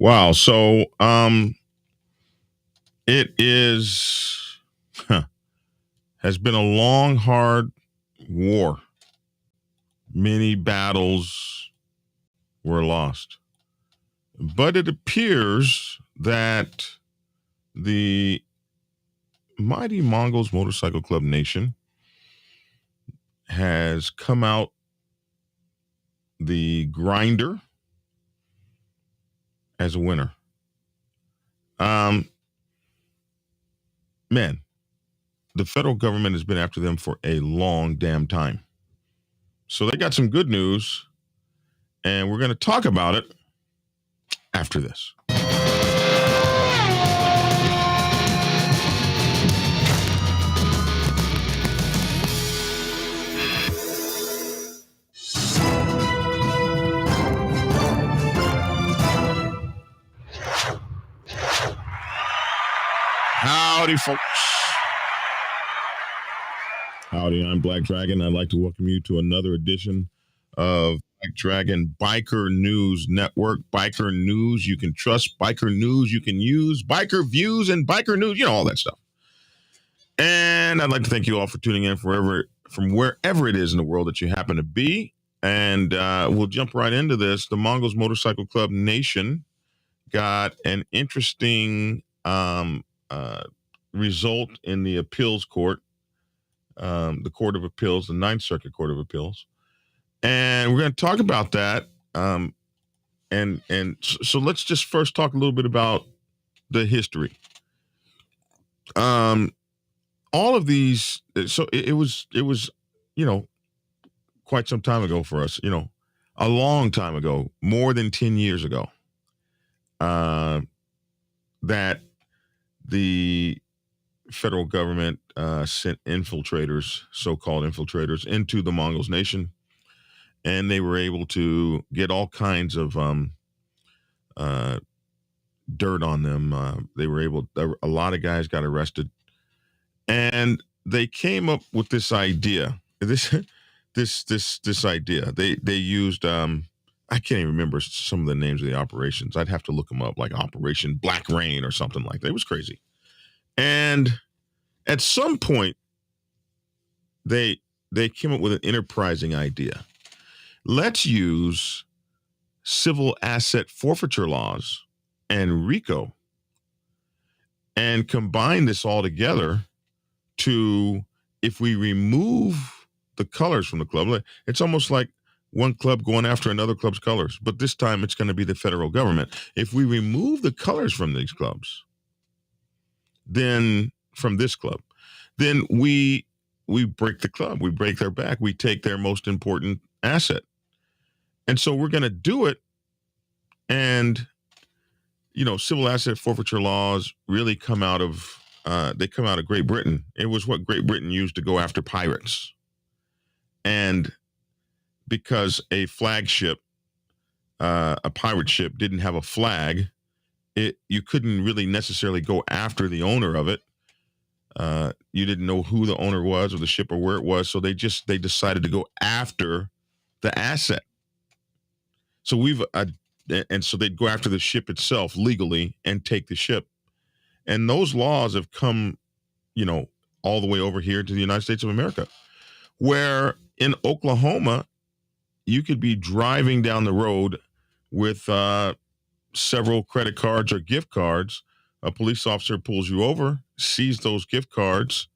Wow. So it is has been a long, hard war. Many battles were lost. But it appears that the mighty Mongols Motorcycle Club Nation has come out the grinder as a winner. Man, the federal government has been after them for a long damn time. So they got some good news, and we're going to talk about it after this. Howdy, folks. Howdy, I'm Black Dragon. I'd like to welcome you to another edition of Black Dragon Biker News Network. Biker news you can trust, biker news you can use, biker views and biker news, all that stuff. And I'd like to thank you all for tuning in from wherever it is in the world that you happen to be. And we'll jump right into this. The Mongols Motorcycle Club Nation got an interesting result in the appeals court, the Court of Appeals, the Ninth Circuit Court of Appeals. And we're going to talk about that. So let's just first talk a little bit about the history. All of these, so it was, quite some time ago for us, a long time ago, more than 10 years ago, that the federal government sent infiltrators, so-called infiltrators, into the Mongol Nation, and they were able to get all kinds of dirt on them. A lot of guys got arrested, and they came up with this idea. This idea. They used I can't even remember some of the names of the operations. I'd have to look them up, like Operation Black Rain or something like that. It was crazy. And at some point, they came up with an enterprising idea. Let's use civil asset forfeiture laws and RICCO and combine this all together to, if we remove the colors from the club, it's almost like one club going after another club's colors, but this time it's going to be the federal government. If we remove the colors from these clubs, then from this club, then we break the club, we break their back, we take their most important asset. And so we're going to do it. And, civil asset forfeiture laws really come out of Great Britain. It was what Great Britain used to go after pirates. And because a flagship, a pirate ship didn't have a flag, you couldn't really necessarily go after the owner of it. You didn't know who the owner was or the ship or where it was. So they decided to go after the asset. So so they'd go after the ship itself legally and take the ship. And those laws have come, all the way over here to the United States of America, where in Oklahoma, you could be driving down the road with several credit cards or gift cards. A police officer pulls you over, sees those gift cards,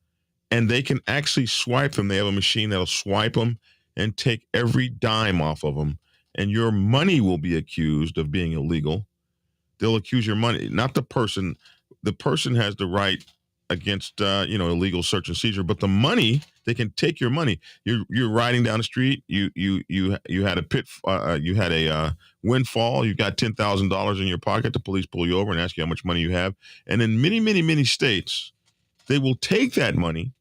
and they can actually swipe them. They have a machine that'll swipe them and take every dime off of them. And your money will be accused of being illegal. They'll accuse your money, not the person. The person has the right against illegal search and seizure, but the money, they can take your money. You're riding down the street. You had a windfall. You got $10,000 in your pocket. The police pull you over and ask you how much money you have. And in many, many, many states, they will take that money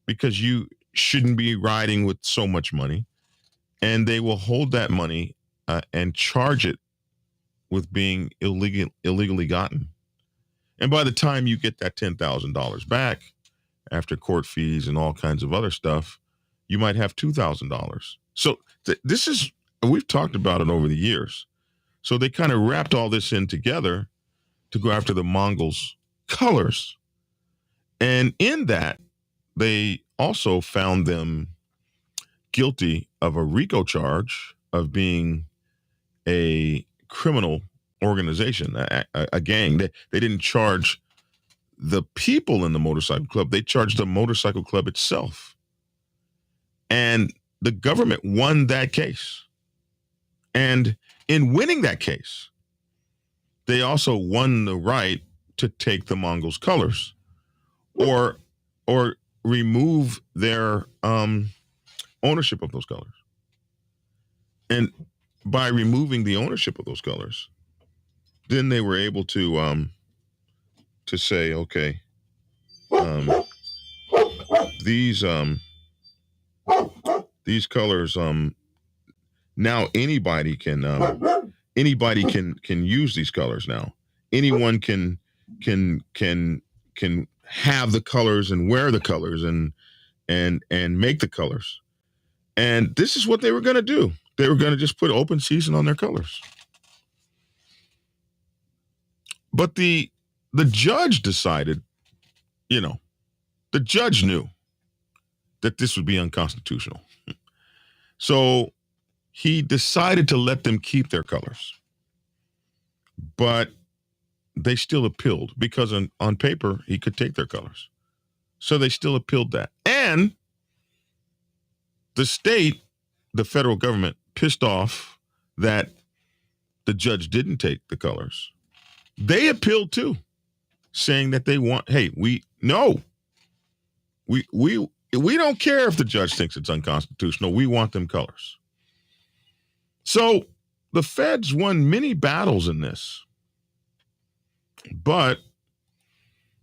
because you shouldn't be riding with so much money, and they will hold that money and charge it with being illegally gotten. And by the time you get that $10,000 back, after court fees and all kinds of other stuff, you might have $2,000. So we've talked about it over the years. So they kind of wrapped all this in together to go after the Mongols' colors. And in that, they also found them guilty of a RICCO charge of being a criminal organization, a gang. They didn't charge the people in the motorcycle club, they charged the motorcycle club itself. And the government won that case. And in winning that case, they also won the right to take the Mongols' colors or remove their ownership of those colors. And by removing the ownership of those colors, then they were able to say, okay, these colors, now anybody can use these colors now. Anyone can have the colors and wear the colors and make the colors. And this is what they were going to do. They were going to just put open season on their colors. But the judge decided, the judge knew that this would be unconstitutional. So he decided to let them keep their colors. But they still appealed because on paper, he could take their colors. So they still appealed that. And the state, the federal government, pissed off that the judge didn't take the colors. They appealed too, saying that they want, hey, we don't care if the judge thinks it's unconstitutional. We want them colors. So the feds won many battles in this, but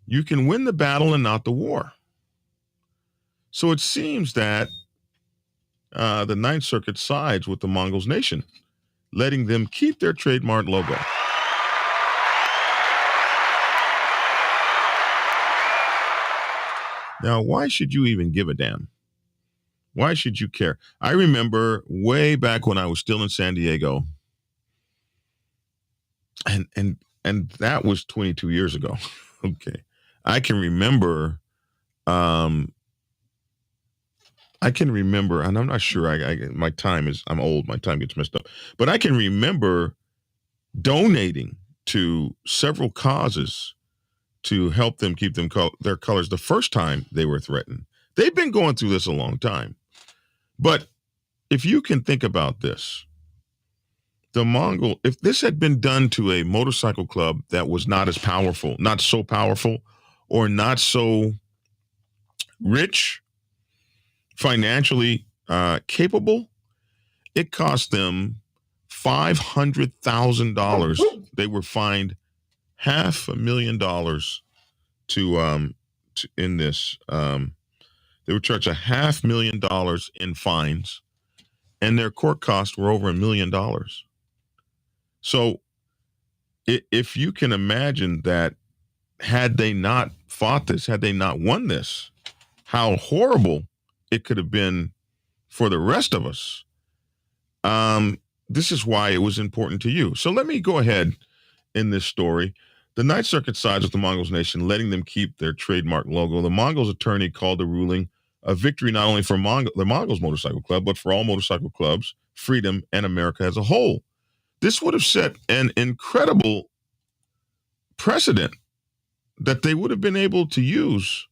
you can win the battle and not the war. So it seems that the Ninth Circuit sides with the Mongol Nation, letting them keep their trademark logo. Now, why should you even give a damn? Why should you care? I remember way back when I was still in San Diego, and that was 22 years ago. Okay. I can remember, and I'm not sure, I'm old, my time gets messed up, but I can remember donating to several causes to help them keep their colors the first time they were threatened. They've been going through this a long time. But if you can think about this, if this had been done to a motorcycle club that was not as powerful, not so powerful, or not so rich, financially capable, it cost them $500,000. They were fined $500,000 to in this. They were charged $500,000 in fines, and their court costs were over $1 million. So if you can imagine that, had they not fought this, had they not won this, how horrible it could have been for the rest of us. This is why it was important to you. So let me go ahead in this story. The Ninth Circuit sides with the Mongol Nation, letting them keep their trademark logo. The Mongols attorney called the ruling a victory not only for the Mongols Motorcycle Club, but for all motorcycle clubs, freedom, and America as a whole. This would have set an incredible precedent that they would have been able to use,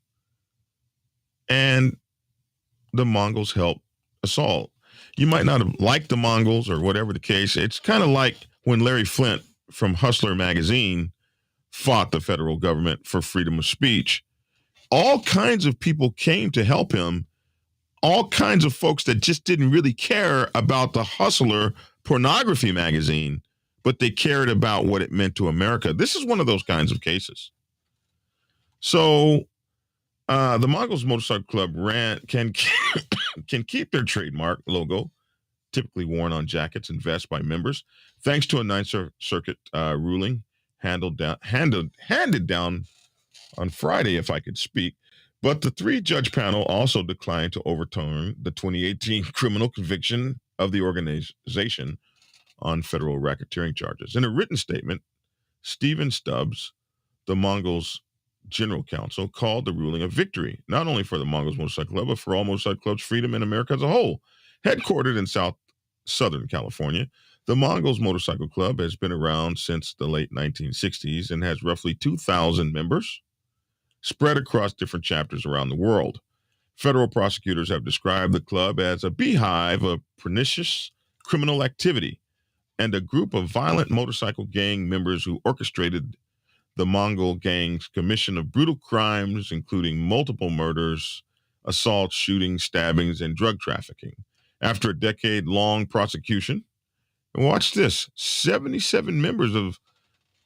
and the Mongols helped us all. You might not have liked the Mongols or whatever the case. It's kind of like when Larry Flint from Hustler magazine fought the federal government for freedom of speech. All kinds of people came to help him. All kinds of folks that just didn't really care about the Hustler pornography magazine, but they cared about what it meant to America. This is one of those kinds of cases. So the Mongols Motorcycle Club can keep their trademark logo, typically worn on jackets and vests by members, thanks to a Ninth Circuit ruling handed down on Friday, if I could speak. But the three-judge panel also declined to overturn the 2018 criminal conviction of the organization on federal racketeering charges. In a written statement, Stephen Stubbs, the Mongols' general counsel, called the ruling a victory, not only for the Mongols Motorcycle Club, but for all motorcycle clubs' freedom in America as a whole. Headquartered in Southern California, the Mongols Motorcycle Club has been around since the late 1960s and has roughly 2,000 members spread across different chapters around the world. Federal prosecutors have described the club as a beehive of pernicious criminal activity and a group of violent motorcycle gang members who orchestrated the Mongol gang's commission of brutal crimes, including multiple murders, assaults, shootings, stabbings, and drug trafficking. After a decade-long prosecution, and watch this, 77 members of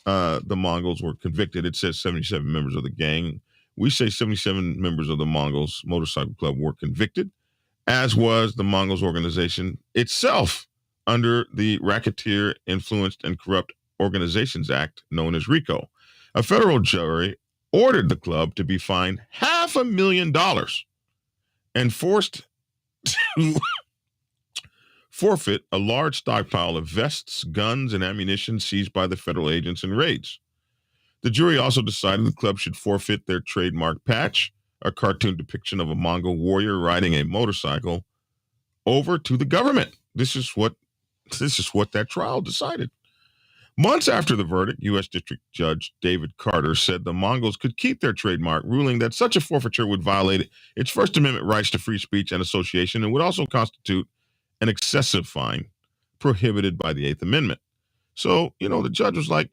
the Mongols were convicted. It says 77 members of the gang. We say 77 members of the Mongols Motorcycle Club were convicted, as was the Mongols organization itself under the Racketeer Influenced and Corrupt Organizations Act, known as RICCO. A federal jury ordered the club to be fined $500,000 and forced to forfeit a large stockpile of vests, guns, and ammunition seized by the federal agents in raids. The jury also decided the club should forfeit their trademark patch, a cartoon depiction of a Mongol warrior riding a motorcycle, over to the government. This is what that trial decided. Months after the verdict, U.S. District Judge David Carter said the Mongols could keep their trademark, ruling that such a forfeiture would violate its First Amendment rights to free speech and association and would also constitute an excessive fine prohibited by the Eighth Amendment. So, the judge was like,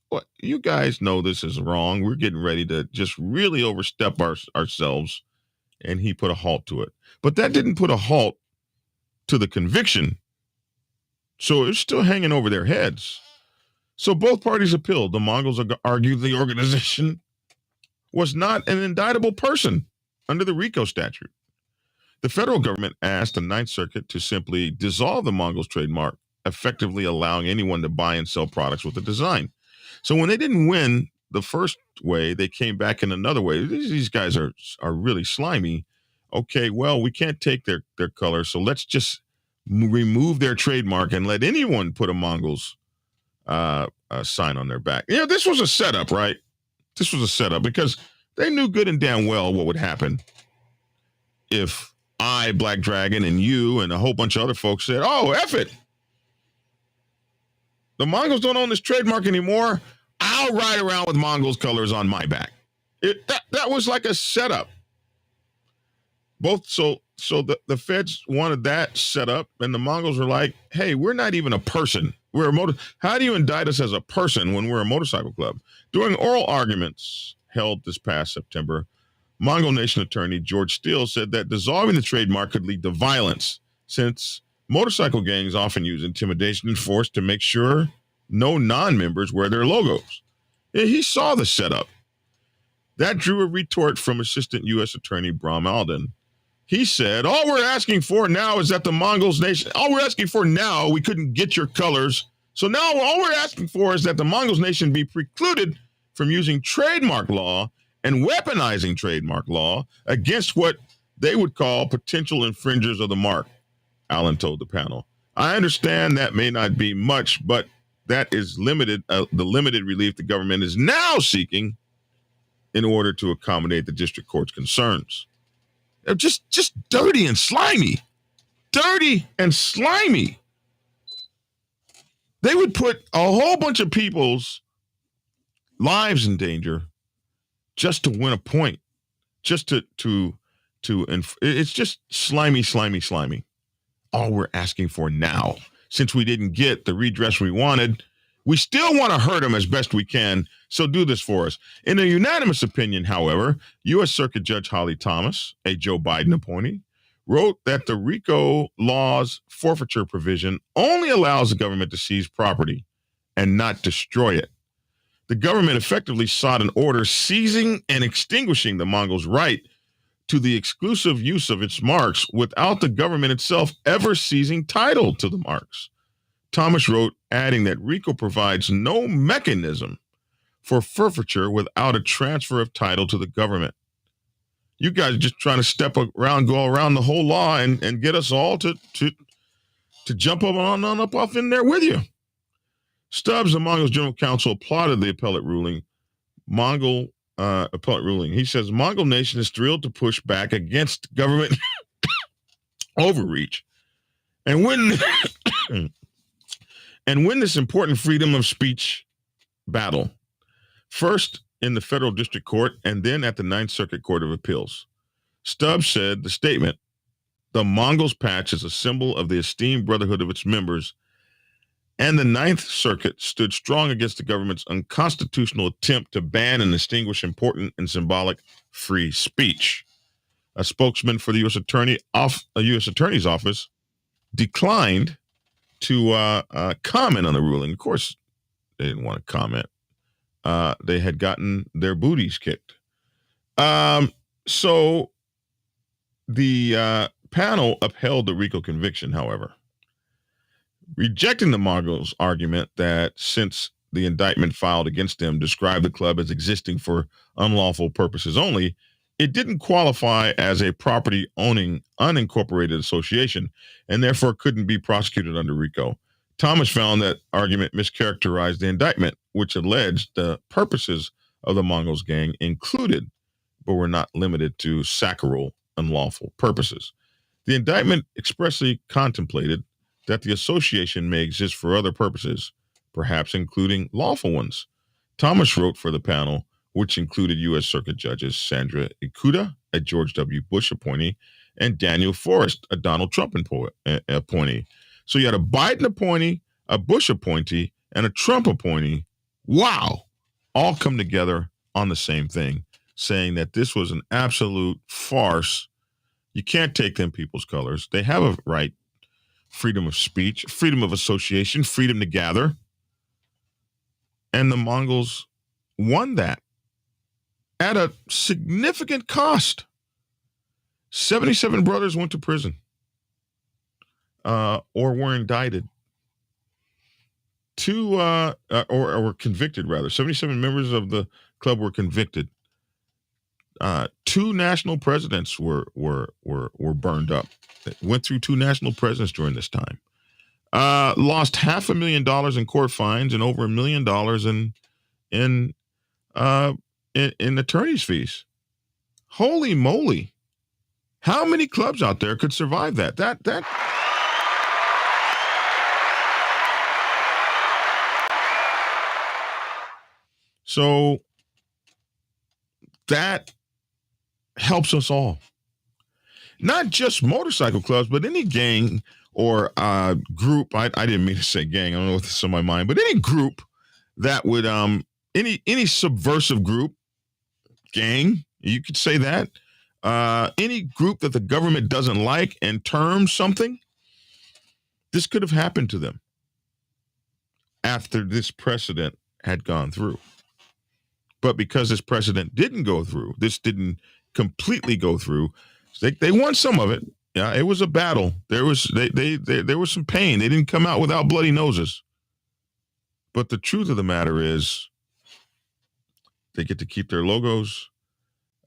what, you guys know this is wrong. We're getting ready to just really overstep ourselves. And he put a halt to it. But that didn't put a halt to the conviction. So it's still hanging over their heads. So both parties appealed. The Mongols argued the organization was not an indictable person under the RICCO statute. The federal government asked the Ninth Circuit to simply dissolve the Mongols trademark, effectively allowing anyone to buy and sell products with the design. So when they didn't win the first way, they came back in another way. These guys are really slimy. Okay, well, we can't take their color, so let's just remove their trademark and let anyone put a Mongols sign on their back. This was a setup, right? This was a setup because they knew good and damn well what would happen if I, Black Dragon, and you and a whole bunch of other folks said, oh, F it. The Mongols don't own this trademark anymore. I'll ride around with Mongols colors on my back. That was like a setup. So the feds wanted that set up, and the Mongols were like, hey, we're not even a person. How do you indict us as a person when we're a motorcycle club? During oral arguments held this past September, Mongol Nation attorney George Steele said that dissolving the trademark could lead to violence, since motorcycle gangs often use intimidation and force to make sure no non-members wear their logos. He saw the setup. That drew a retort from Assistant U.S. Attorney Bram Alden. He said, all we're asking for now is that the Mongols Nation, we couldn't get your colors. So now all we're asking for is that the Mongols Nation be precluded from using trademark law and weaponizing trademark law against what they would call potential infringers of the mark, Allen told the panel. I understand that may not be much, but that is limited, the limited relief the government is now seeking in order to accommodate the district court's concerns. They're just dirty and slimy. Dirty and slimy. They would put a whole bunch of people's lives in danger just to win a point. Just it's just slimy. All we're asking for now, since we didn't get the redress we wanted, we still want to hurt them as best we can, so do this for us. In a unanimous opinion, however, U.S. Circuit Judge Holly Thomas, a Joe Biden appointee, wrote that the RICCO law's forfeiture provision only allows the government to seize property and not destroy it. The government effectively sought an order seizing and extinguishing the Mongols' right to the exclusive use of its marks without the government itself ever seizing title to the marks. Thomas wrote, adding that RICCO provides no mechanism for forfeiture without a transfer of title to the government. You guys are just trying to go around the whole law and get us all to to jump up off in there with you. Stubbs, the Mongols' general counsel, applauded the appellate ruling. He says Mongol Nation is thrilled to push back against government overreach and win this important freedom of speech battle. First in the federal district court and then at the Ninth Circuit Court of Appeals. Stubbs said the statement, "The Mongols patch is a symbol of the esteemed brotherhood of its members, and the Ninth Circuit stood strong against the government's unconstitutional attempt to ban and extinguish important and symbolic free speech." A spokesman for the U.S. Attorney's Office declined to comment on the ruling. Of course, they didn't want to comment. They had gotten their booties kicked. So the panel upheld the RICCO conviction, however, rejecting the Mongols' argument that since the indictment filed against them described the club as existing for unlawful purposes only, it didn't qualify as a property-owning unincorporated association and therefore couldn't be prosecuted under RICCO. Thomas found that argument mischaracterized the indictment, which alleged the purposes of the Mongols gang included, but were not limited to, sacral unlawful purposes. The indictment expressly contemplated that the association may exist for other purposes, perhaps including lawful ones. Thomas wrote for the panel, which included U.S. Circuit Judges Sandra Ikuda, a George W. Bush appointee, and Daniel Forrest, a Donald Trump appointee. So you had a Biden appointee, a Bush appointee, and a Trump appointee. Wow. All come together on the same thing, saying that this was an absolute farce. You can't take them people's colors. They have a right, freedom of speech, freedom of association, freedom to gather. And the Mongols won that at a significant cost. 77 brothers went to prison or were indicted. Or were convicted, rather. 77 members of the club were convicted. 2 national presidents were burned up. Went through 2 national presidents during this time. Lost $500,000 in court fines and over $1 million in attorney's fees. Holy moly! How many clubs out there could survive that? So that helps us all. Not just motorcycle clubs, but any gang or group. I didn't mean to say gang. I don't know what this is on my mind, but any group that would any subversive group, gang, you could say that. Any group that the government doesn't like and terms something, this could have happened to them after this precedent had gone through. But because this precedent didn't go through, this didn't completely go through, they won some of it. Yeah, it was a battle. There was some pain. They didn't come out without bloody noses. But the truth of the matter is, they get to keep their logos.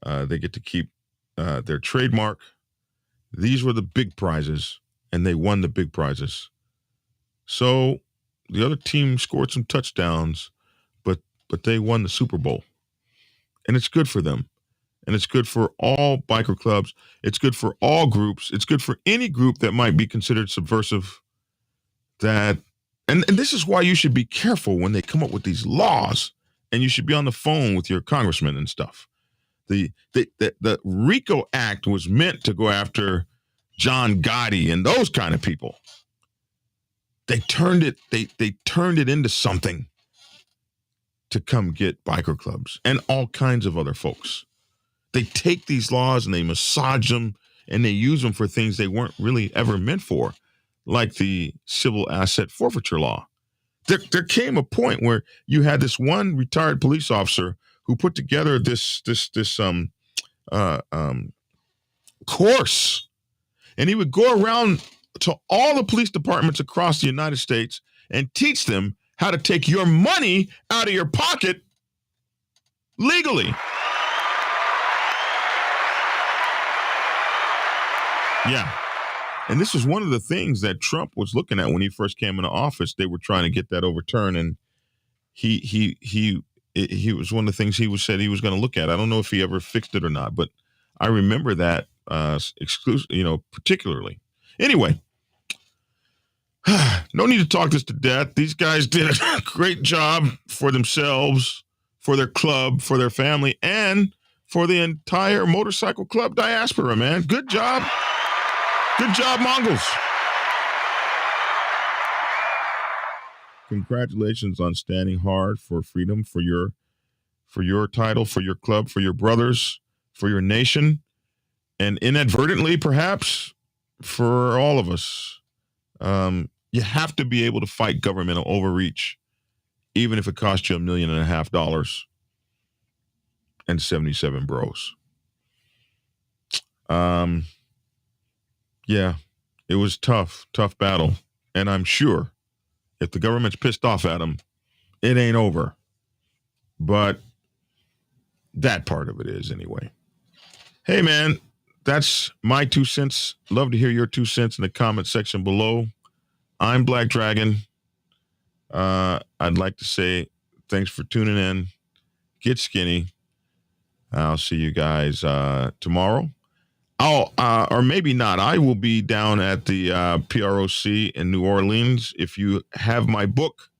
They get to keep their trademark. These were the big prizes, and they won the big prizes. So the other team scored some touchdowns, but they won the Super Bowl. And it's good for them. And it's good for all biker clubs. It's good for all groups. It's good for any group that might be considered subversive. And this is why you should be careful when they come up with these laws, and you should be on the phone with your congressman and stuff. The RICCO Act was meant to go after John Gotti and those kind of people. They turned it into something to come get biker clubs and all kinds of other folks. They take these laws and they massage them and they use them for things they weren't really ever meant for, like the civil asset forfeiture law. There came a point where you had this one retired police officer who put together this course, and he would go around to all the police departments across the United States and teach them how to take your money out of your pocket legally. Yeah. And this is one of the things that Trump was looking at when he first came into office. They were trying to get that overturned, and he was one of the things he said he was going to look at. I don't know if he ever fixed it or not, but I remember that particularly. Anyway, no need to talk this to death. These guys did a great job for themselves, for their club, for their family, and for the entire motorcycle club diaspora, man. Good job. Good job, Mongols. Congratulations on standing hard for freedom, for your title, for your club, for your brothers, for your nation, and inadvertently, perhaps, for all of us. You have to be able to fight governmental overreach, even if it costs you $1.5 million and 77 bros. Yeah, it was tough battle. And I'm sure if the government's pissed off at them, it ain't over. But that part of it is anyway. Hey, man, that's my 2 cents. Love to hear your 2 cents in the comment section below. I'm Black Dragon. I'd like to say thanks for tuning in. Get skinny. I'll see you guys tomorrow. Or maybe not. I will be down at the PROC in New Orleans. If you have my book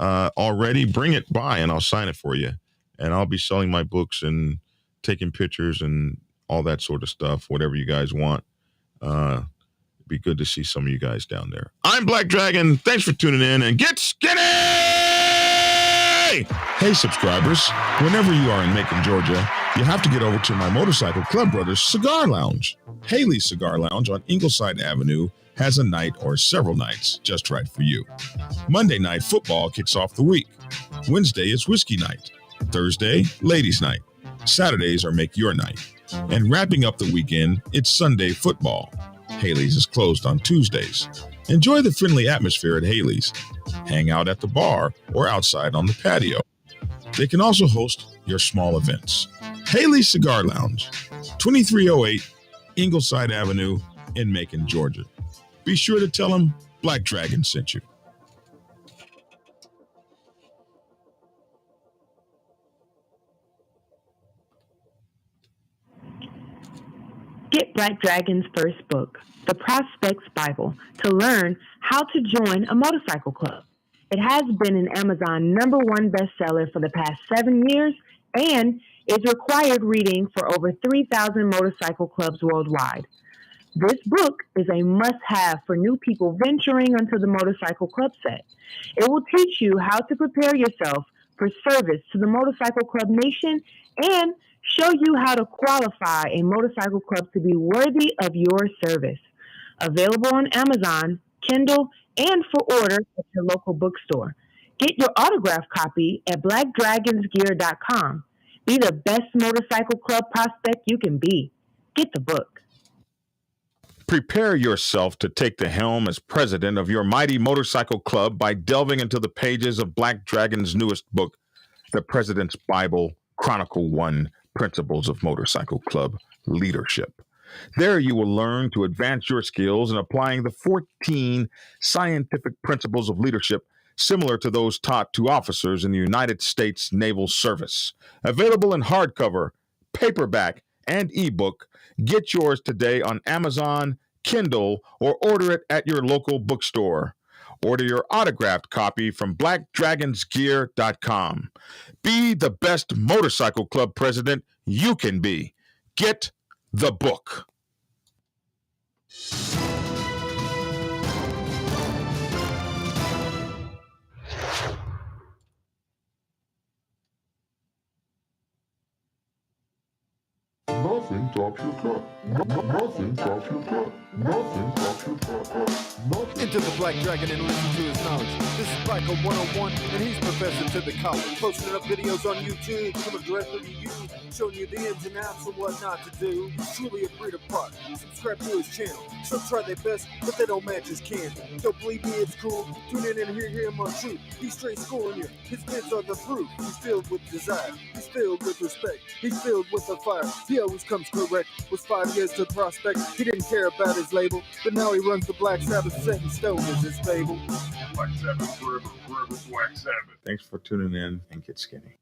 already, bring it by and I'll sign it for you. And I'll be selling my books and taking pictures and all that sort of stuff, whatever you guys want. It'd be good to see some of you guys down there. I'm Black Dragon. Thanks for tuning in and get skinny! Hey, subscribers. Whenever you are in Macon, Georgia, you have to get over to my Motorcycle Club Brothers Cigar Lounge. Haley's Cigar Lounge on Ingleside Avenue has a night or several nights just right for you. Monday night football kicks off the week. Wednesday is whiskey night. Thursday, ladies night. Saturdays are make your night. And wrapping up the weekend, it's Sunday football. Haley's is closed on Tuesdays. Enjoy the friendly atmosphere at Haley's. Hang out at the bar or outside on the patio. They can also host your small events. Haley's Cigar Lounge, 2308 Ingleside Avenue in Macon, Georgia. Be sure to tell them Black Dragon sent you. Get Black Dragon's first book, The Prospect's Bible, to learn how to join a motorcycle club. It has been an Amazon #1 bestseller for the past 7 years and is required reading for over 3,000 motorcycle clubs worldwide. This book is a must-have for new people venturing into the motorcycle club set. It will teach you how to prepare yourself for service to the motorcycle club nation and show you how to qualify a motorcycle club to be worthy of your service. Available on Amazon, Kindle, and for order at your local bookstore. Get your autographed copy at blackdragonsgear.com. Be the best motorcycle club prospect you can be. Get the book. Prepare yourself to take the helm as president of your mighty motorcycle club by delving into the pages of Black Dragon's newest book, The President's Bible, Chronicle 1, Principles of Motorcycle Club Leadership. There you will learn to advance your skills in applying the 14 scientific principles of leadership similar to those taught to officers in the United States Naval Service. Available in hardcover, paperback, and ebook. Get yours today on Amazon, Kindle, or order it at your local bookstore. Order your autographed copy from blackdragonsgear.com. Be the best motorcycle club president you can be. Get the book. Nothing stops your truck. Nothing stops your truck. Nothing stops your truck. Enter the Black Dragon and listen to his knowledge. This is Bico 101, and he's professor to the college. Posting up videos on YouTube, coming directly to you, showing you the ins and outs of what not to do. He's truly a breed apart. Subscribe to his channel. Some try their best, but they don't match his candy. Don't believe me, it's cool. Tune in and hear him on truth. He's straight schooling you. His vids are the proof. He's filled with desire. He's filled with respect. He's filled with the fire. He always comes comes correct. Was 5 years to prospect, he didn't care about his label, but now he runs the Black Sabbath, set in stone is his fable. Black Sabbath forever, forever Black Sabbath. Thanks for tuning in and get skinny.